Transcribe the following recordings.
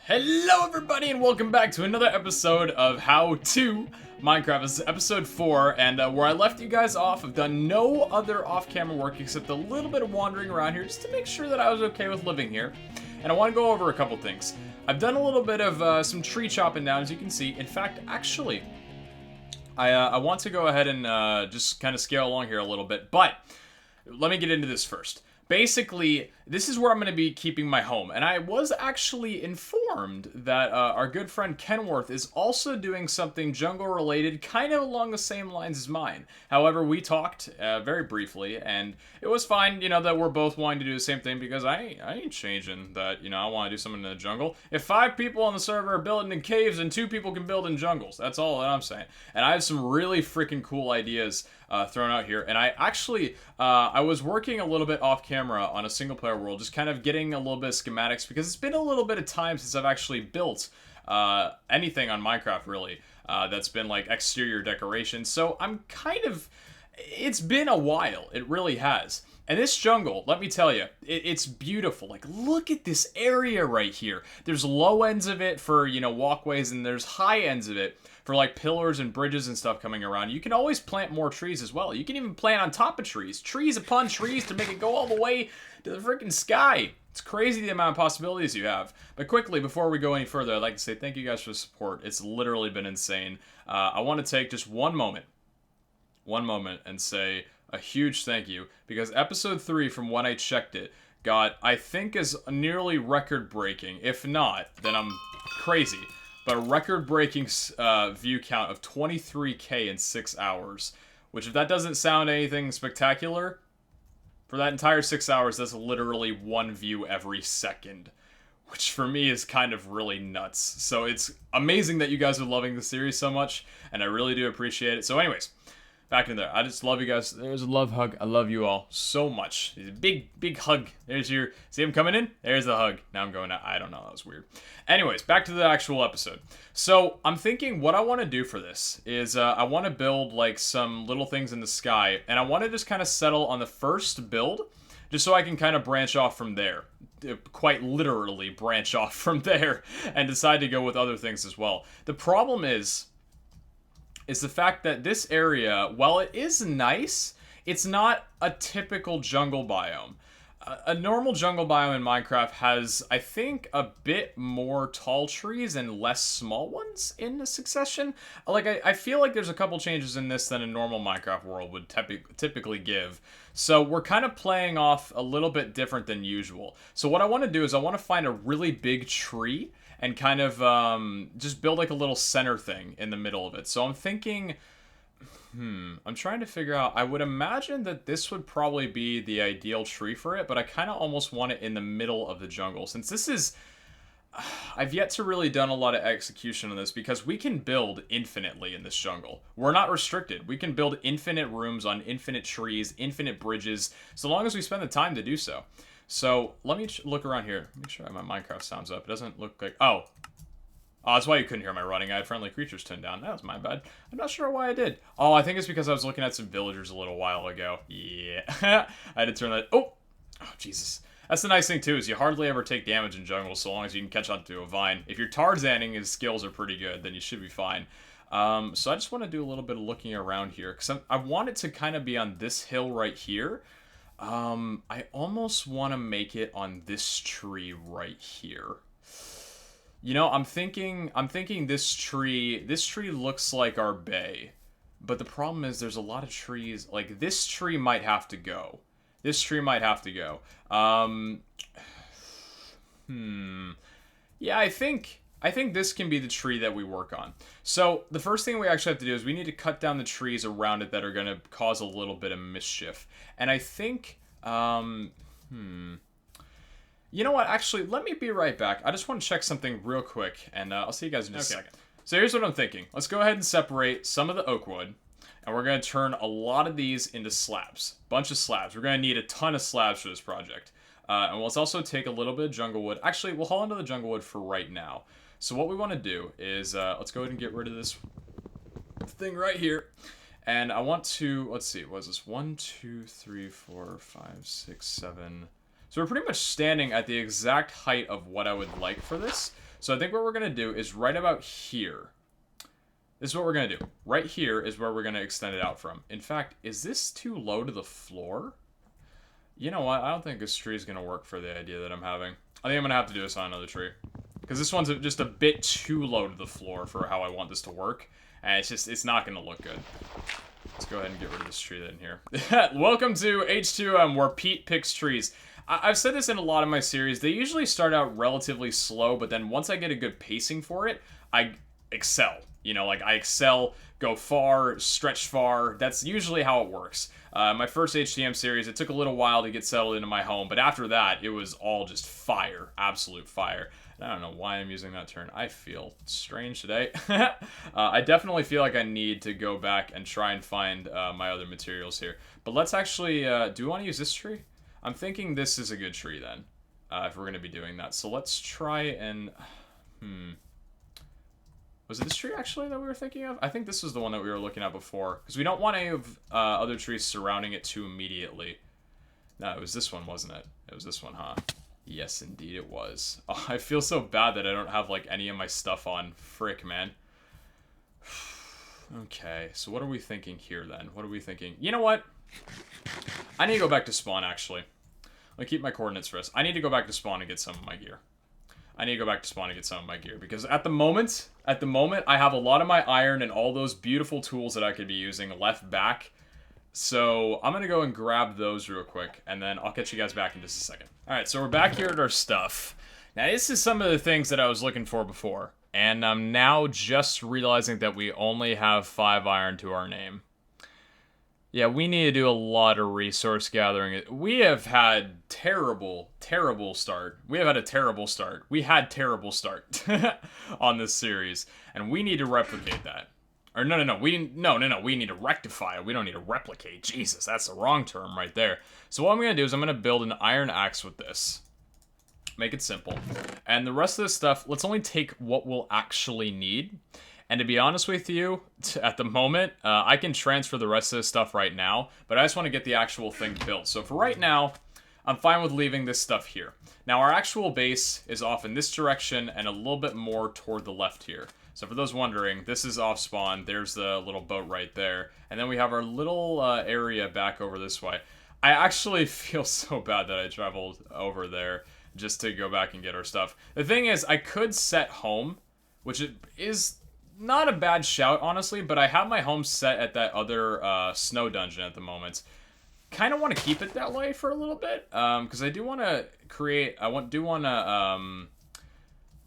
Hello everybody and welcome back to another episode of How To Minecraft. This is episode 4 and where I left you guys off, I've done no other off-camera work except a little bit of wandering around here just to make sure that I was okay with living here. And I want to go over a couple things. I've done a little bit of some tree chopping down, as you can see. In fact, actually, I want to go ahead and just kind of scale along here a little bit, but let me get into this first. Basically, this is where I'm going to be keeping my home, and I was actually informed that our good friend Kenworth is also doing something jungle-related, kind of along the same lines as mine. However, we talked very briefly, and it was fine, you know, that we're both wanting to do the same thing, because I ain't changing that, you know, I want to do something in the jungle. If 5 people on the server are building in caves, and 2 people can build in jungles, that's all that I'm saying. And I have some really freaking cool ideas thrown out here, and I actually, I was working a little bit off camera on a single player world, just kind of getting a little bit of schematics, because it's been a little bit of time since I've actually built anything on Minecraft, really, that's been like exterior decoration, so I'm kind of, it's been a while, it really has. And this jungle, let me tell you, it's beautiful. Like, look at this area right here. There's low ends of it for, you know, walkways, and there's high ends of it for, like, pillars and bridges and stuff coming around. You can always plant more trees as well. You can even plant on top of trees. Trees upon trees to make it go all the way to the freaking sky. It's crazy the amount of possibilities you have. But quickly, before we go any further, I'd like to say thank you guys for the support. It's literally been insane. I want to take just one moment and say a huge thank you, because episode 3, from when I checked it, got, I think, is nearly record-breaking. If not, then I'm crazy. But a record-breaking view count of 23K in 6 hours, which, if that doesn't sound anything spectacular, for that entire 6 hours, that's literally 1 view every second, which for me is kind of really nuts. So it's amazing that you guys are loving the series so much, and I really do appreciate it. So anyways, back in there. I just love you guys. There's a love hug. I love you all so much. Big hug. There's your, see him coming in? There's the hug. Now I'm going out. I don't know. That was weird. Anyways, back to the actual episode. So I'm thinking what I want to do for this is I want to build like some little things in the sky, and I want to just kind of settle on the first build just so I can kind of branch off from there. Quite literally branch off from there and decide to go with other things as well. The problem is the fact that this area, while it is nice, it's not a typical jungle biome. A normal jungle biome in Minecraft has, I think, a bit more tall trees and less small ones in the succession. Like, I feel like there's a couple changes in this than a normal Minecraft world would typically give. So we're kind of playing off a little bit different than usual. So what I want to do is I want to find a really big tree and kind of just build like a little center thing in the middle of it. So I'm thinking, I'm trying to figure out, I would imagine that this would probably be the ideal tree for it, but I kind of almost want it in the middle of the jungle. Since this is, I've yet to really done a lot of execution on this, because we can build infinitely in this jungle. We're not restricted. We can build infinite rooms on infinite trees, infinite bridges, so long as we spend the time to do so. So, let me look around here. Make sure my Minecraft sounds up. It doesn't look like... Oh, that's why you couldn't hear my running. I had friendly creatures turned down. That was my bad. I'm not sure why I did. Oh, I think it's because I was looking at some villagers a little while ago. Yeah. I had to turn that... Oh, Jesus. That's the nice thing, too, is you hardly ever take damage in jungle so long as you can catch onto a vine. If you're Tarzaning, his skills are pretty good, then you should be fine. So I just want to do a little bit of looking around here, because I want it to kind of be on this hill right here. I almost want to make it on this tree right here. You know, I'm thinking this tree looks like our bay. But the problem is there's a lot of trees, like this tree might have to go. This tree might have to go. Yeah, I think this can be the tree that we work on. So the first thing we actually have to do is we need to cut down the trees around it that are going to cause a little bit of mischief. And I think, you know what, actually, let me be right back. I just want to check something real quick, and I'll see you guys in just a second. So here's what I'm thinking. Let's go ahead and separate some of the oak wood, and we're going to turn a lot of these into slabs. Bunch of slabs. We're going to need a ton of slabs for this project. And let's also take a little bit of jungle wood. Actually, we'll hold on to the jungle wood for right now. So what we want to do is, let's go ahead and get rid of this thing right here. And I want to, let's see, what is this? 1, 2, 3, 4, 5, 6, 7. So we're pretty much standing at the exact height of what I would like for this. So I think what we're going to do is right about here. This is what we're going to do. Right here is where we're going to extend it out from. In fact, is this too low to the floor? You know what? I don't think this tree is going to work for the idea that I'm having. I think I'm going to have to do this on another tree. Because this one's just a bit too low to the floor for how I want this to work. And it's not going to look good. Let's go ahead and get rid of this tree then here. Welcome to H2M, where Pete picks trees. I've said this in a lot of my series. They usually start out relatively slow, but then once I get a good pacing for it, I excel. You know, like I excel, go far, stretch far. That's usually how it works. My first HTM series, it took a little while to get settled into my home, but after that, it was all just fire, absolute fire. And I don't know why I'm using that term. I feel strange today. I definitely feel like I need to go back and try and find my other materials here. But let's actually, do we want to use this tree? I'm thinking this is a good tree then, if we're going to be doing that. So let's try and, Was it this tree, actually, that we were thinking of? I think this was the one that we were looking at before. Because we don't want any of other trees surrounding it too immediately. No, it was this one, wasn't it? It was this one, huh? Yes, indeed it was. Oh, I feel so bad that I don't have, like, any of my stuff on. Frick, man. Okay, so what are we thinking here, then? What are we thinking? You know what? I need to go back to spawn, actually. Let me keep my coordinates for us. I need to go back to spawn and get some of my gear. I need to go back to spawn and get some of my gear, because at the moment, I have a lot of my iron and all those beautiful tools that I could be using left back. So I'm going to go and grab those real quick, and then I'll catch you guys back in just a second. Alright, so we're back here at our stuff. Now, this is some of the things that I was looking for before, and I'm now just realizing that we only have 5 iron to our name. Yeah, we need to do a lot of resource gathering. We have had terrible start. We have had a terrible start. We had terrible start on this series, and we need to replicate that. Or no, we need to rectify it. We don't need to replicate. Jesus, that's the wrong term right there. So what I'm going to do is I'm going to build an iron axe with this. Make it simple. And the rest of this stuff, let's only take what we'll actually need. And to be honest with you, at the moment, I can transfer the rest of this stuff right now, but I just want to get the actual thing built. So for right now, I'm fine with leaving this stuff here. Now, our actual base is off in this direction and a little bit more toward the left here. So for those wondering, this is off spawn. There's the little boat right there. And then we have our little area back over this way. I actually feel so bad that I traveled over there just to go back and get our stuff. The thing is, I could set home, which is not a bad shout, honestly, but I have my home set at that other snow dungeon at the moment. Kind of want to keep it that way for a little bit, because I do want to create, do want to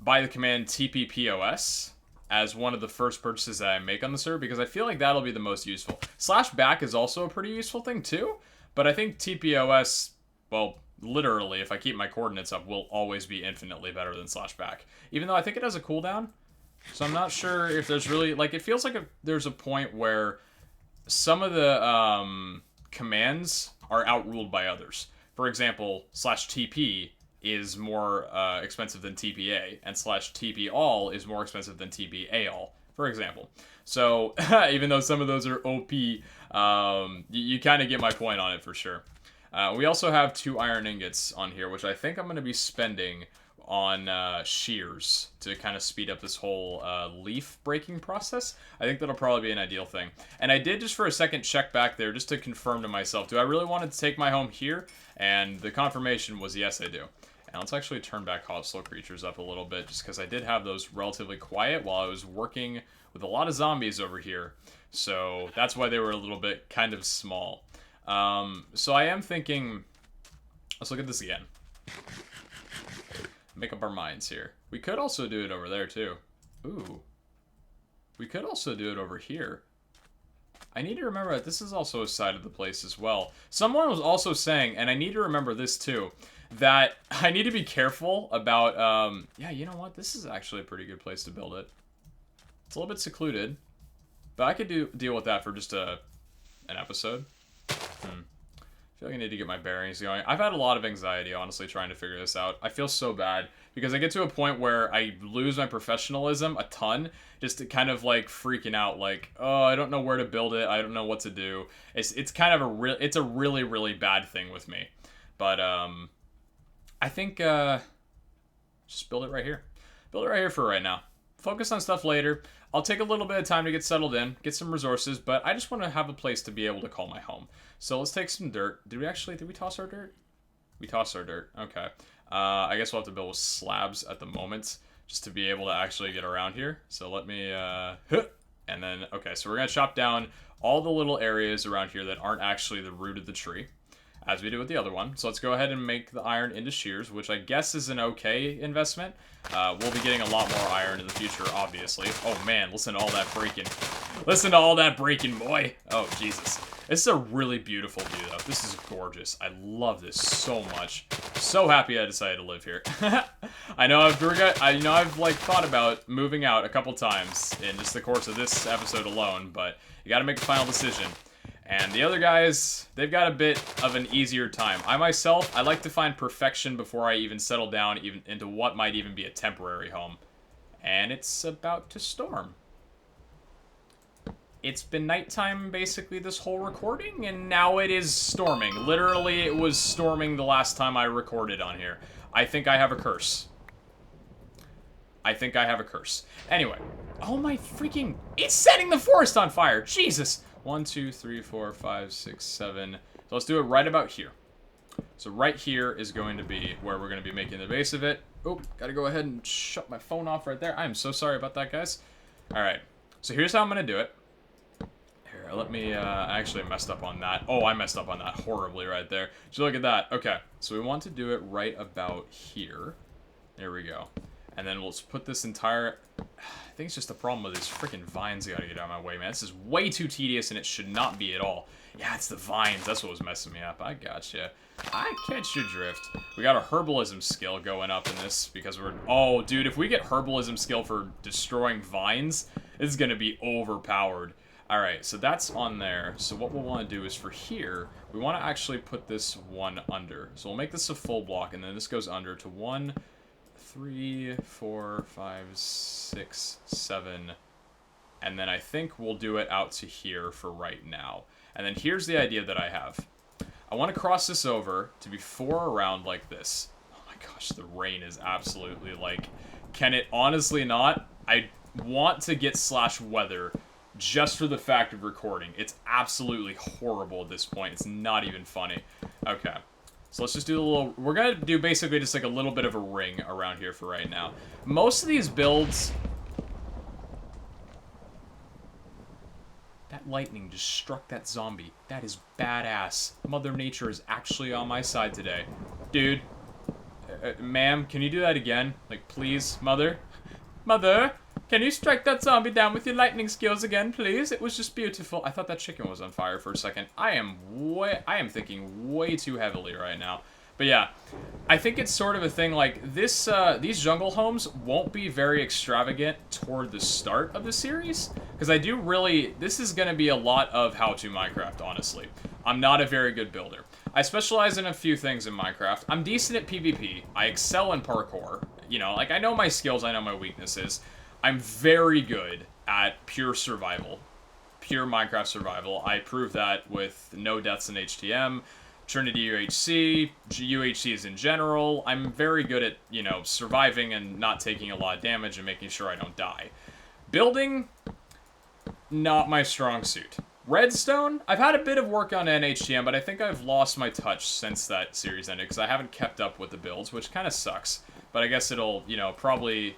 buy the command TPPOS as one of the first purchases that I make on the server, because I feel like that'll be the most useful. /back is also a pretty useful thing too, but I think TPOS, well, literally, if I keep my coordinates up, will always be infinitely better than /back. Even though I think it has a cooldown. So I'm not sure if there's really, like, it feels like there's a point where some of the commands are outruled by others. For example, /TP is more expensive than TPA, and /TP all is more expensive than TPA all, for example. So even though some of those are OP, you kind of get my point on it for sure. We also have 2 iron ingots on here, which I think I'm going to be spending on shears to kind of speed up this whole leaf breaking process. I think that'll probably be an ideal thing. And I did just for a second check back there just to confirm to myself, do I really want to take my home here? And the confirmation was yes, I do. And let's actually turn back hostile creatures up a little bit, just because I did have those relatively quiet while I was working with a lot of zombies over here. So that's why they were a little bit kind of small. So I am thinking, let's look at this again. Make up our minds here. We could also do it over there too. Ooh. We could also do it over here. I need to remember that this is also a side of the place as well. Someone was also saying, and I need to remember this too, that I need to be careful about, yeah, you know what? This is actually a pretty good place to build it. It's a little bit secluded, but I could deal with that for just an episode. I feel like I need to get my bearings going. I've had a lot of anxiety, honestly, trying to figure this out. I feel so bad, because I get to a point where I lose my professionalism a ton, just to kind of, like, freaking out, like, oh, I don't know where to build it, I don't know what to do. It's kind of it's a really, really bad thing with me. But, I think, just build it right here. Build it right here for right now. Focus on stuff later. I'll take a little bit of time to get settled in, get some resources, but I just want to have a place to be able to call my home. So let's take some dirt. Did we toss our dirt? We tossed our dirt. Okay. I guess we'll have to build with slabs at the moment just to be able to actually get around here. So let me, and then, okay, so we're going to chop down all the little areas around here that aren't actually the root of the tree, as we did with the other one. So let's go ahead and make the iron into shears, which I guess is an okay investment. We'll be getting a lot more iron in the future, obviously. Oh man, listen to all that breaking. Listen to all that breaking, boy. Oh, Jesus. This is a really beautiful view, though. This is gorgeous. I love this so much. So happy I decided to live here. I know I've like thought about moving out a couple times in just the course of this episode alone, but you got to make a final decision. And the other guys, they've got a bit of an easier time. I myself, I like to find perfection before I even settle down even into what might even be a temporary home. And it's about to storm. It's been nighttime basically this whole recording, and now it is storming. Literally, it was storming the last time I recorded on here. I think I have a curse. I think I have a curse. Anyway. Oh my freaking... It's setting the forest on fire! Jesus! 1, 2, 3, 4, 5, 6, 7. So let's do it right about here. So right here is going to be where we're going to be making the base of it. Oh, gotta go ahead and shut my phone off right there. I am so sorry about that, guys. Alright. So here's how I'm going to do it. Here, let me, I actually messed up on that. Oh, I messed up on that horribly right there. So look at that. Okay, so we want to do it right about here. There we go. And then we'll just put this entire... I think it's just the problem with these freaking vines that gotta get out of my way, man. This is way too tedious, and it should not be at all. Yeah, it's the vines. That's what was messing me up. I gotcha. I catch your drift. We got a herbalism skill going up in this because we're... Oh, dude, if we get herbalism skill for destroying vines, this is gonna be overpowered. Alright, so that's on there. So what we'll want to do is for here, we want to actually put this one under. So we'll make this a full block, and then this goes under to 1, 3, 4, 5, 6, 7. And then I think we'll do it out to here for right now. And then here's the idea that I have. I want to cross this over to be 4 around like this. Oh my gosh, the rain is absolutely like... Can it honestly not? I want to get /weather just for the fact of recording. It's absolutely horrible at this point. It's not even funny. Okay. So let's just do a little... We're going to do basically just like a little bit of a ring around here for right now. Most of these builds... That lightning just struck that zombie. That is badass. Mother Nature is actually on my side today. Dude. Ma'am, can you do that again? Like, please, Mother? Mother? Can you strike that zombie down with your lightning skills again, please? It was just beautiful. I thought that chicken was on fire for a second. I am thinking way too heavily right now. But yeah, I think it's sort of a thing like this, these jungle homes won't be very extravagant toward the start of the series. Because I do really, this is going to be a lot of how-to Minecraft, honestly. I'm not a very good builder. I specialize in a few things in Minecraft. I'm decent at PvP. I excel in parkour. You know, like I know my skills, I know my weaknesses. I'm very good at pure survival. Pure Minecraft survival. I prove that with no deaths in HTM, Trinity UHC, UHCs in general. I'm very good at, you know, surviving and not taking a lot of damage and making sure I don't die. Building, not my strong suit. Redstone, I've had a bit of work on NHTM, but I think I've lost my touch since that series ended because I haven't kept up with the builds, which kind of sucks. But I guess it'll, you know, probably...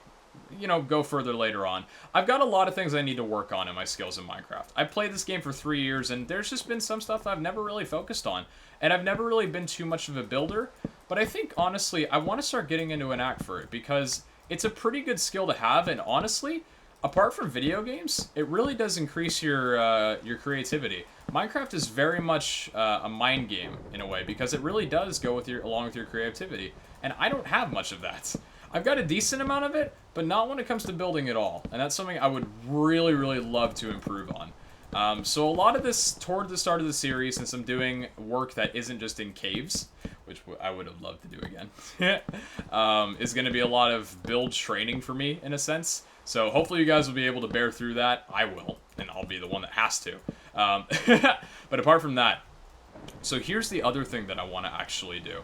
you know, go further later on. I've got a lot of things I need to work on in my skills in Minecraft. I've played this game for 3 years, and there's just been some stuff I've never really focused on. And I've never really been too much of a builder, but I think, honestly, I want to start getting into an act for it, because it's a pretty good skill to have, and honestly, apart from video games, it really does increase your creativity. Minecraft is very much a mind game, in a way, because it really does go with along with your creativity, and I don't have much of that. I've got a decent amount of it, but not when it comes to building at all. And that's something I would really, really love to improve on. So a lot of this, toward the start of the series, since I'm doing work that isn't just in caves, which I would have loved to do again, is going to be a lot of build training for me, in a sense. So hopefully you guys will be able to bear through that. I will, and I'll be the one that has to. But apart from that, so here's the other thing that I want to actually do.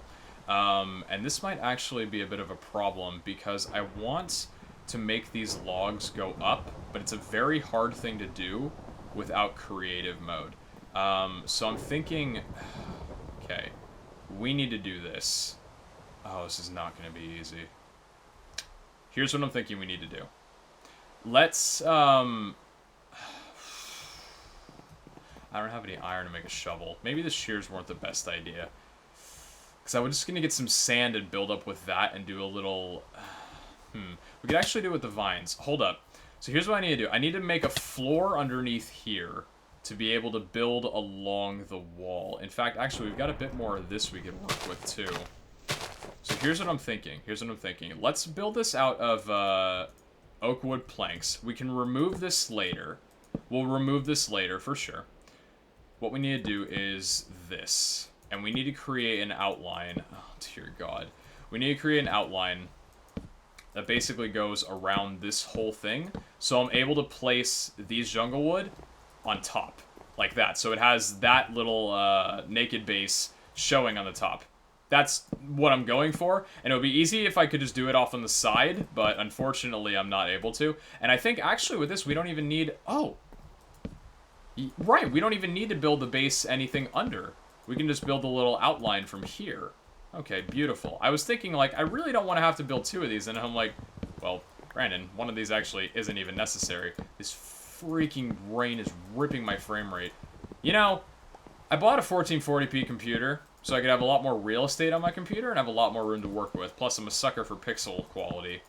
And this might actually be a bit of a problem because I want to make these logs go up, but it's a very hard thing to do without creative mode. So I'm thinking, okay, we need to do this. Oh, this is not going to be easy. Here's what I'm thinking we need to do. Let's, I don't have any iron to make a shovel. Maybe the shears weren't the best idea. Because I was just going to get some sand and build up with that and do a little... We could actually do it with the vines. Hold up. So here's what I need to do. I need to make a floor underneath here to be able to build along the wall. In fact, actually, we've got a bit more of this we could work with, too. So here's what I'm thinking. Let's build this out of oak wood planks. We can remove this later. We'll remove this later, for sure. What we need to do is this. And we need to create an outline. Oh, dear God. We need to create an outline that basically goes around this whole thing. So I'm able to place these jungle wood on top. Like that. So it has that little naked base showing on the top. That's what I'm going for. And it would be easy if I could just do it off on the side. But unfortunately, I'm not able to. And I think actually with this, we don't even need... Oh. Right. We don't even need to build the base anything under. We can just build a little outline from here. Okay, beautiful. I was thinking, like, I really don't want to have to build 2 of these. And I'm like, well, Brandon, one of these actually isn't even necessary. This freaking rain is ripping my frame rate. You know, I bought a 1440p computer so I could have a lot more real estate on my computer and have a lot more room to work with. Plus, I'm a sucker for pixel quality.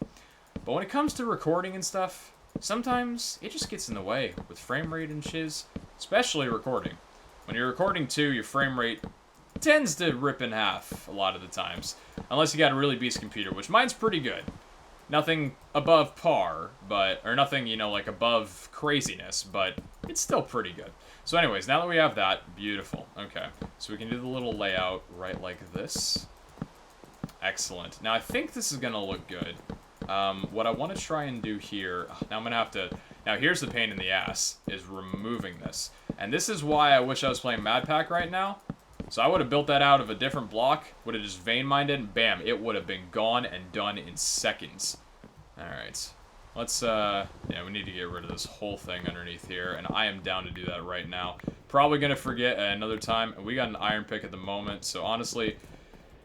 But when it comes to recording and stuff, sometimes it just gets in the way with frame rate and shiz, especially recording. When you're recording too, your frame rate tends to rip in half a lot of the times. Unless you got a really beast computer, which mine's pretty good. Nothing above par, but, or nothing, you know, like above craziness, but it's still pretty good. So anyways, now that we have that, beautiful. Okay, so we can do the little layout right like this. Excellent. Now I think this is gonna look good. What I want to try and do here, now I'm gonna have to, now here's the pain in the ass, is removing this. And this is why I wish I was playing Mad Pack right now. So I would have built that out of a different block, would have just vein mined it, and bam, it would have been gone and done in seconds. Alright. Let's, yeah, we need to get rid of this whole thing underneath here, and I am down to do that right now. Probably gonna forget at another time, and we got an iron pick at the moment, so honestly,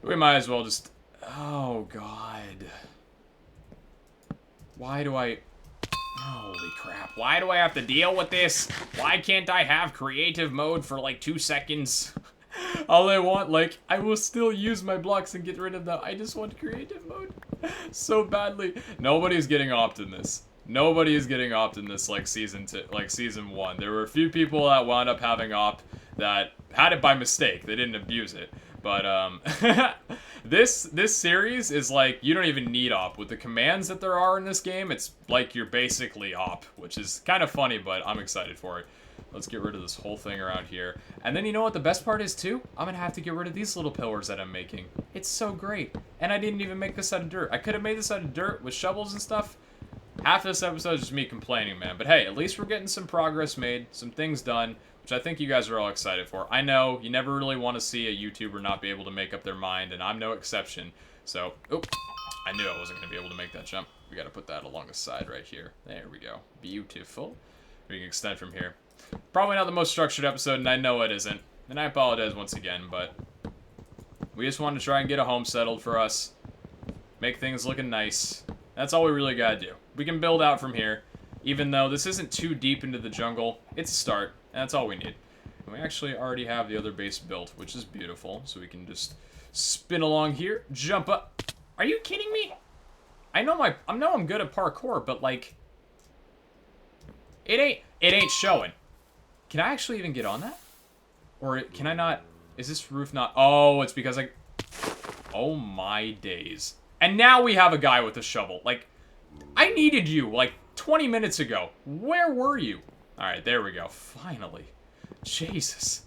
we might as well just, oh god. Why do I... Holy crap. Why do I have to deal with this? Why can't I have creative mode for like 2 seconds? All I want, like, I will still use my blocks and get rid of them. I just want creative mode so badly. Nobody's getting opt in this. Nobody is getting opt in this like season 1. There were a few people that wound up having opt that had it by mistake. They didn't abuse it. But this series is like, you don't even need op. With the commands that there are in this game, it's like you're basically op, which is kind of funny, but I'm excited for it. Let's get rid of this whole thing around here. And then you know what the best part is too? I'm gonna have to get rid of these little pillars that I'm making. It's so great. And I didn't even make this out of dirt. I could have made this out of dirt with shovels and stuff. Half of this episode is just me complaining, man. But hey, at least we're getting some progress made, some things done, which I think you guys are all excited for. I know you never really want to see a YouTuber not be able to make up their mind, and I'm no exception. So, oop, I knew I wasn't going to be able to make that jump. We got to put that along the side right here. There we go. Beautiful. We can extend from here. Probably not the most structured episode, and I know it isn't. And I apologize once again, but we just wanted to try and get a home settled for us. Make things looking nice. That's all we really got to do. We can build out from here. Even though this isn't too deep into the jungle, it's a start, and that's all we need. And we actually already have the other base built, which is beautiful. So we can just spin along here, jump up. Are you kidding me? I know I'm good at parkour, but like, it ain't showing. Can I actually even get on that? Or can I not? Is this roof not? Oh, it's because oh my days. And now we have a guy with a shovel. Like, I needed you like 20 minutes ago. Where were you? Alright, there we go. Finally. Jesus.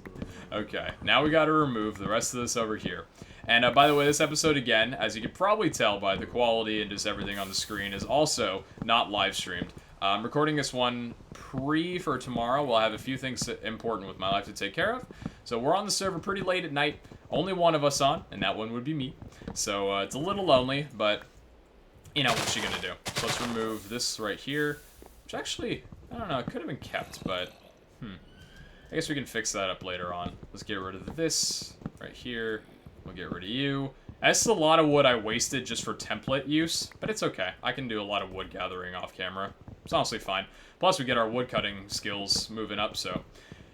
Okay, now we gotta remove the rest of this over here. And by the way, this episode, again, as you can probably tell by the quality and just everything on the screen, is also not live streamed. I'm recording this one for tomorrow. We'll have a few things important with my life to take care of. So we're on the server pretty late at night. Only one of us on, and that one would be me. So it's a little lonely, but you know, what you gonna do? So let's remove this right here, which actually, I don't know, it could have been kept, but, I guess we can fix that up later on. Let's get rid of this right here. We'll get rid of you. That's a lot of wood I wasted just for template use, but it's okay. I can do a lot of wood gathering off camera. It's honestly fine. Plus, we get our wood cutting skills moving up, so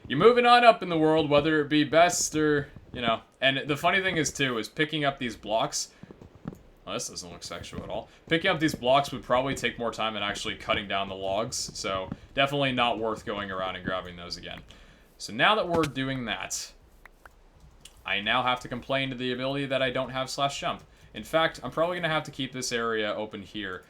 you're moving on up in the world, whether it be best or, you know. And the funny thing is, too, is picking up these blocks. Well, this doesn't look sexual at all. Picking up these blocks would probably take more time than actually cutting down the logs, so definitely not worth going around and grabbing those again. So now that we're doing that, I now have to complain to the ability that I don't have /jump. In fact, I'm probably going to have to keep this area open here.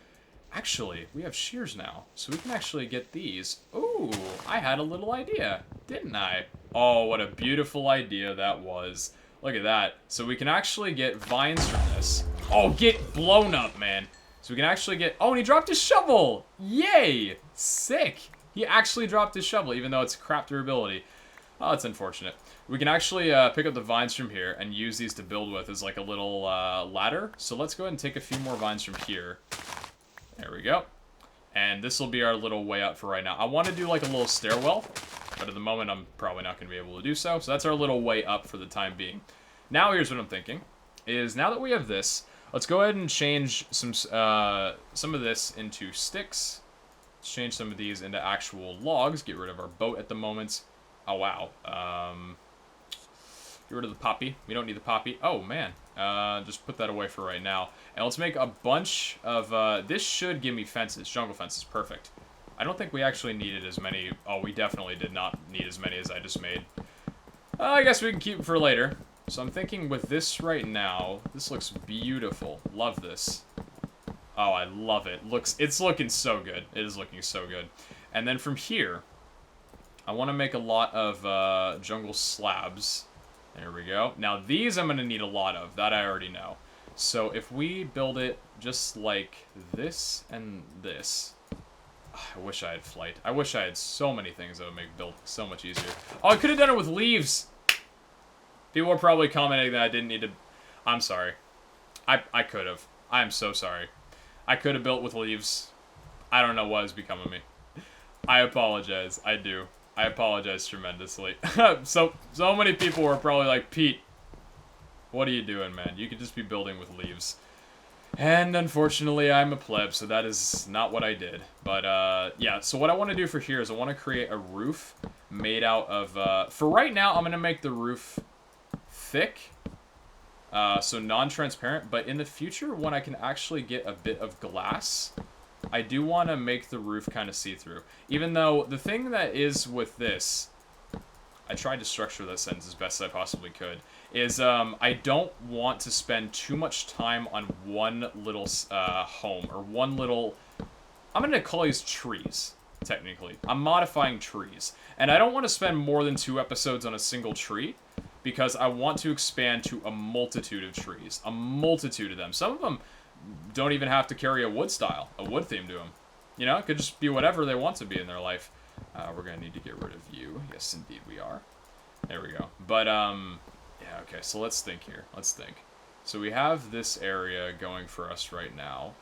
Actually, we have shears now, so we can actually get these. Ooh, I had a little idea, didn't I? Oh, what a beautiful idea that was. Look at that. So we can actually get vines from this. Oh, get blown up, man. So we can actually get... Oh, and he dropped his shovel! Yay! Sick! He actually dropped his shovel, even though it's crap durability. Oh, it's unfortunate. We can actually pick up the vines from here and use these to build with as like a little ladder. So let's go ahead and take a few more vines from here. There we go. And this will be our little way out for right now. I want to do like a little stairwell, but at the moment I'm probably not going to be able to do so. So that's our little way up for the time being. Now here's what I'm thinking, is now that we have this, let's go ahead and change some of this into sticks. Let's change some of these into actual logs. Get rid of our boat at the moment. Oh, wow. Get rid of the poppy. We don't need the poppy. Oh, man. Just put that away for right now. And let's make a bunch of... this should give me fences. Jungle fences. Perfect. I don't think we actually needed as many... Oh, we definitely did not need as many as I just made. I guess we can keep it for later. So I'm thinking with this right now, this looks beautiful. Love this. Oh, I love it. It's looking so good. It is looking so good. And then from here... I want to make a lot of jungle slabs. There we go. Now these I'm going to need a lot of. That I already know. So if we build it just like this and this. I wish I had flight. I wish I had so many things that would make build so much easier. Oh, I could have done it with leaves. People are probably commenting that I didn't need to... I'm sorry. I could have. I'm so sorry. I could have built with leaves. I don't know what has become of me. I apologize. I do. I apologize tremendously. So many people were probably like, Pete, what are you doing, man? You could just be building with leaves. And unfortunately, I'm a pleb, so that is not what I did. But, yeah, so what I want to do for here is I want to create a roof made out of, for right now, I'm going to make the roof thick, so non-transparent. But in the future, when I can actually get a bit of glass... I do want to make the roof kind of see-through. Even though the thing that is with this, I tried to structure this sentence as best as I possibly could, is I don't want to spend too much time on one little home, or one little... I'm going to call these trees, technically. I'm modifying trees. And I don't want to spend more than 2 episodes on a single tree, because I want to expand to a multitude of trees. A multitude of them. Some of them... don't even have to carry a wood style, a wood theme to them. You know, it could just be whatever they want to be in their life. We're going to need to get rid of you. Yes, indeed we are. There we go. But, yeah, okay, so let's think here. Let's think. So we have this area going for us right now.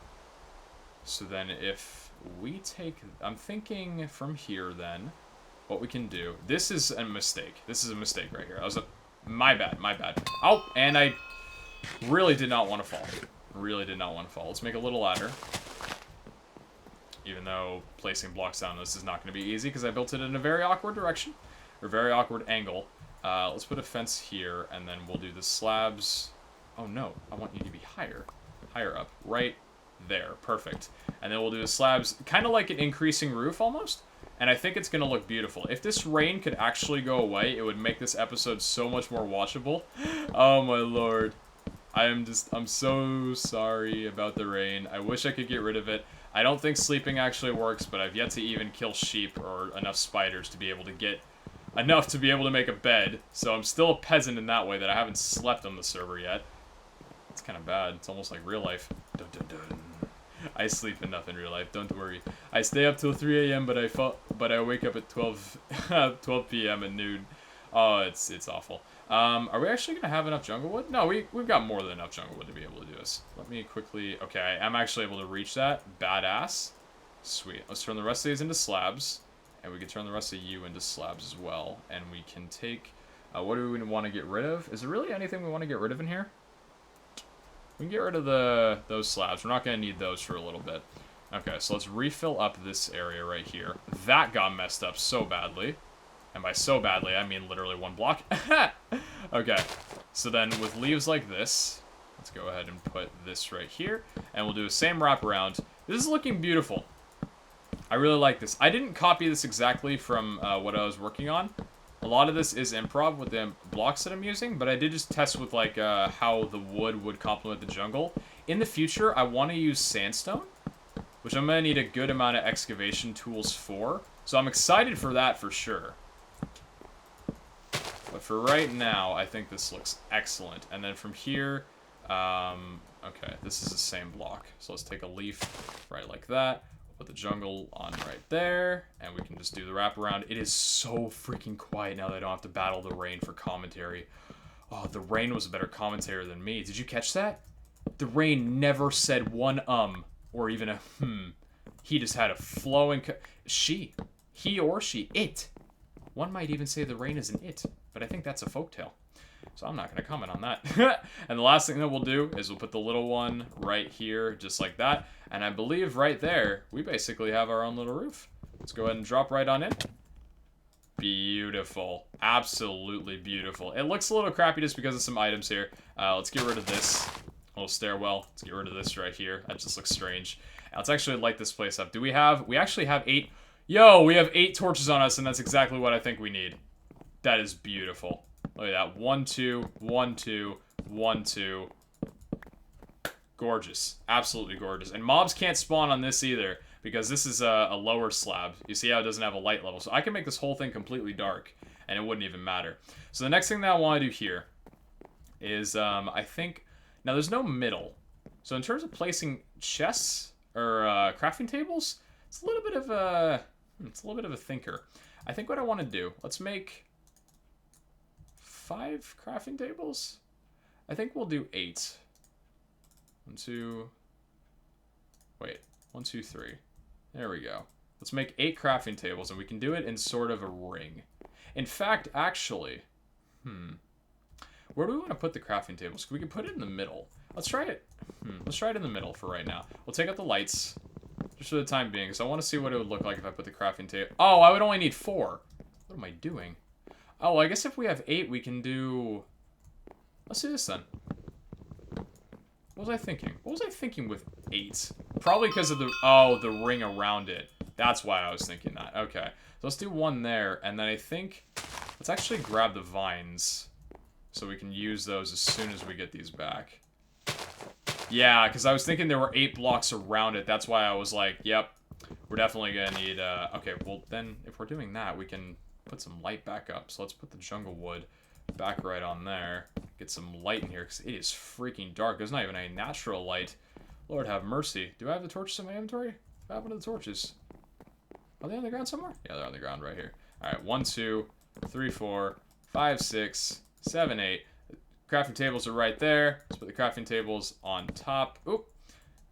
So then if we take... I'm thinking from here then, what we can do... This is a mistake. This is a mistake right here. That was a... My bad, my bad. Oh, and I really did not want to fall. Really did not want to fall. Let's make a little ladder. Even though placing blocks down this is not going to be easy because I built it in a very awkward direction. Or very awkward angle. Let's put a fence here and then we'll do the slabs. Oh no, I want you to be higher. Higher up. Right there. Perfect. And then we'll do the slabs kind of like an increasing roof almost. And I think it's going to look beautiful. If this rain could actually go away, it would make this episode so much more watchable. Oh my lord. I'm so sorry about the rain. I wish I could get rid of it. I don't think sleeping actually works, but I've yet to even kill sheep or enough spiders to be able to get enough to be able to make a bed. So I'm still a peasant in that way that I haven't slept on the server yet. It's kind of bad. It's almost like real life. Dun, dun, dun. I sleep enough in real life, don't worry. I stay up till 3 a.m., but I wake up at 12 p.m. at noon. Oh, it's awful. Are we actually going to have enough jungle wood? No, we've got more than enough jungle wood to be able to do this. Let let me quickly... Okay, I'm actually able to reach that. Badass. Sweet. Let's turn the rest of these into slabs. And we can turn the rest of you into slabs as well. And we can take... what do we want to get rid of? Is there really anything we want to get rid of in here? We can get rid of those slabs. We're not going to need those for a little bit. Okay, so let's refill up this area right here. That got messed up so badly. And by so badly, I mean literally one block. Okay, so then with leaves like this, let's go ahead and put this right here. And we'll do the same wraparound. This is looking beautiful. I really like this. I didn't copy this exactly from what I was working on. A lot of this is improv with the blocks that I'm using, but I did just test with like how the wood would complement the jungle. In the future, I want to use sandstone, which I'm going to need a good amount of excavation tools for. So I'm excited for that for sure. But for right now, I think this looks excellent. And then from here, okay, this is the same block. So let's take a leaf right like that. Put the jungle on right there, and we can just do the wraparound. It is so freaking quiet now that I don't have to battle the rain for commentary. Oh, the rain was a better commentator than me. Did you catch that? The rain never said one or even a He just had a flowing... He or she. It. One might even say the rain is an it, but I think that's a folktale. So I'm not going to comment on that. And the last thing that we'll do is we'll put the little one right here, just like that. And I believe right there, we basically have our own little roof. Let's go ahead and drop right on in. Beautiful. Absolutely beautiful. It looks a little crappy just because of some items here. Let's get rid of this little stairwell. Let's get rid of this right here. That just looks strange. Let's actually light this place up. We actually have 8. Yo, we have 8 torches on us, and that's exactly what I think we need. That is beautiful. Look at that. 1, 2, 1, 2, 1, 2. Gorgeous. Absolutely gorgeous. And mobs can't spawn on this either, because this is a lower slab. You see how it doesn't have a light level. So I can make this whole thing completely dark, and it wouldn't even matter. So the next thing that I want to do here is, I think... Now, there's no middle. So in terms of placing chests, or crafting tables, it's a little bit of a... It's a little bit of a thinker. I think what I want to do... Let's make... 5 crafting tables? I think we'll do 8. 1, 2... Wait. 1, 2, 3. There we go. Let's make 8 crafting tables, and we can do it in sort of a ring. In fact, actually... Where do we want to put the crafting tables? We can put it in the middle. Let's try it. Let's try it in the middle for right now. We'll take out the lights. Just for the time being. So I want to see what it would look like if I put the crafting table... Oh, I would only need 4. What am I doing? Oh, I guess if we have 8, we can do... Let's do this then. What was I thinking? What was I thinking with 8? Probably because of the... Oh, the ring around it. That's why I was thinking that. Okay. So let's do 1 there. And then I think... Let's actually grab the vines. So we can use those as soon as we get these back. Yeah, because I was thinking there were 8 blocks around it. That's why I was like, yep. We're definitely going to need... Okay, well then, if we're doing that, we can... put some light back up. So let's put the jungle wood back right on there. Get some light in here because it is freaking dark. There's not even any natural light. Lord have mercy. Do I have the torches in my inventory? What happened to the torches? Are they on the ground somewhere? Yeah, they're on the ground right here. Alright, 1, 2, 3, 4, 5, 6, 7, 8. Crafting tables are right there. Let's put the crafting tables on top. Oop.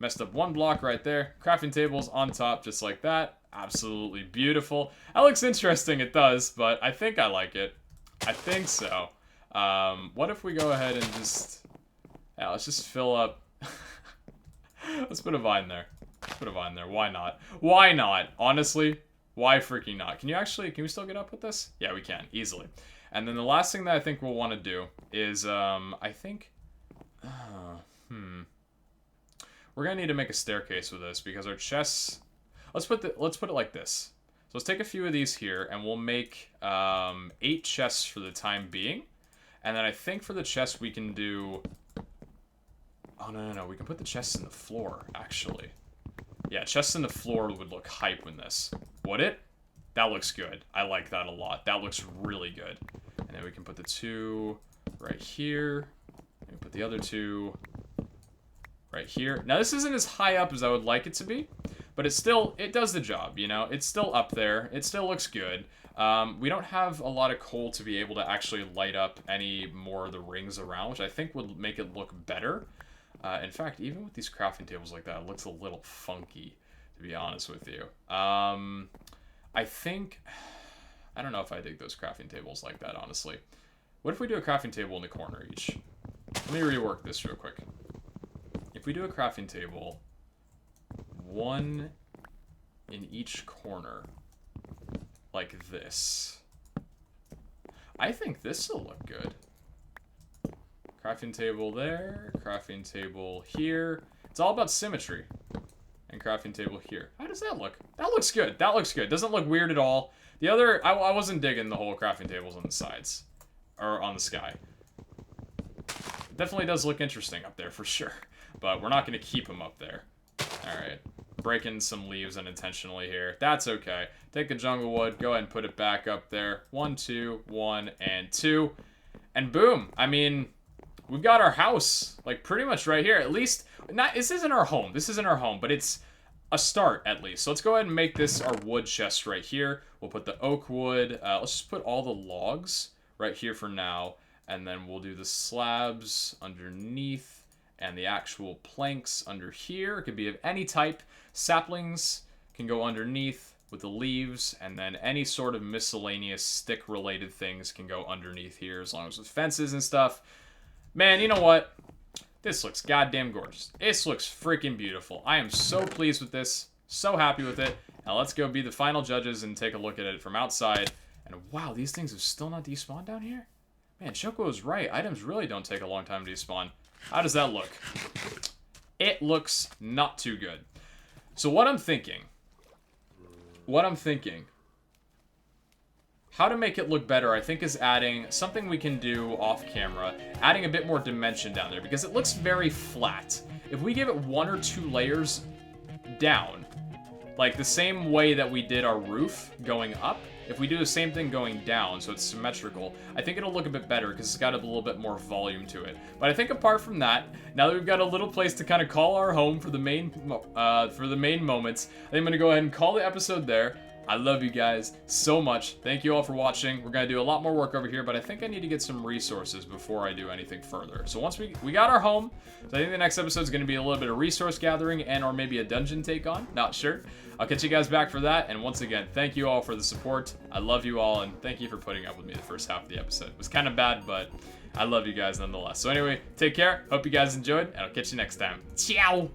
Messed up 1 block right there. Crafting tables on top just like that. Absolutely beautiful. That looks interesting, it does, but I think I like it. I think so. What if we go ahead and just... Yeah, let's just fill up... Let's put a vine there. Let's put a vine there. Why not? Why not? Honestly, why freaking not? Can we still get up with this? Yeah, we can, easily. And then the last thing that I think we'll want to do is, I think... We're gonna need to make a staircase with this, because our chests... Let's put it like this. So let's take a few of these here, and we'll make 8 chests for the time being. And then I think for the chests we can do... Oh, no. We can put the chests in the floor, actually. Yeah, chests in the floor would look hype with this. Would it? That looks good. I like that a lot. That looks really good. And then we can put the 2 right here. And put the other 2 right here. Now, this isn't as high up as I would like it to be. But it does the job, you know? It's still up there. It still looks good. We don't have a lot of coal to be able to actually light up any more of the rings around, which I think would make it look better. In fact, even with these crafting tables like that, it looks a little funky, to be honest with you. I think... I don't know if I dig those crafting tables like that, honestly. What if we do a crafting table in the corner each? Let me rework this real quick. If we do a crafting table, one in each corner, like this, I think this will look good. Crafting table there, crafting table here. It's all about symmetry. And crafting table here. How does that look? That looks good. That looks good. Doesn't look weird at all. The other, I wasn't digging the whole crafting tables on the sides. Or on the sky. It definitely does look interesting up there for sure. But we're not going to keep them up there. Alright. Breaking some leaves unintentionally here. That's okay. Take the jungle wood. Go ahead and put it back up there. 1, 2, 1, and 2. And boom. I mean, we've got our house. Like, pretty much right here. At least, this isn't our home. This isn't our home. But it's a start, at least. So let's go ahead and make this our wood chest right here. We'll put the oak wood. Let's just put all the logs right here for now. And then we'll do the slabs underneath. And the actual planks under here. It could be of any type. Saplings can go underneath with the leaves. And then any sort of miscellaneous stick-related things can go underneath here. As long as with fences and stuff. Man, you know what? This looks goddamn gorgeous. This looks freaking beautiful. I am so pleased with this. So happy with it. Now let's go be the final judges and take a look at it from outside. And wow, these things have still not despawned down here? Man, Choco was right. Items really don't take a long time to despawn. How does that look? It looks not too good. So what I'm thinking, how to make it look better, I think, is adding something we can do off camera, adding a bit more dimension down there, because it looks very flat. If we give it 1 or 2 layers down, like the same way that we did our roof going up, if we do the same thing going down, so it's symmetrical, I think it'll look a bit better because it's got a little bit more volume to it. But I think apart from that, now that we've got a little place to kind of call our home for the main moments, I think I'm going to go ahead and call the episode there. I love you guys so much. Thank you all for watching. We're going to do a lot more work over here, but I think I need to get some resources before I do anything further. So once we got our home, so I think the next episode is going to be a little bit of resource gathering and or maybe a dungeon take on. Not sure. I'll catch you guys back for that. And once again, thank you all for the support. I love you all, and thank you for putting up with me the first half of the episode. It was kind of bad, but I love you guys nonetheless. So anyway, take care. Hope you guys enjoyed, and I'll catch you next time. Ciao!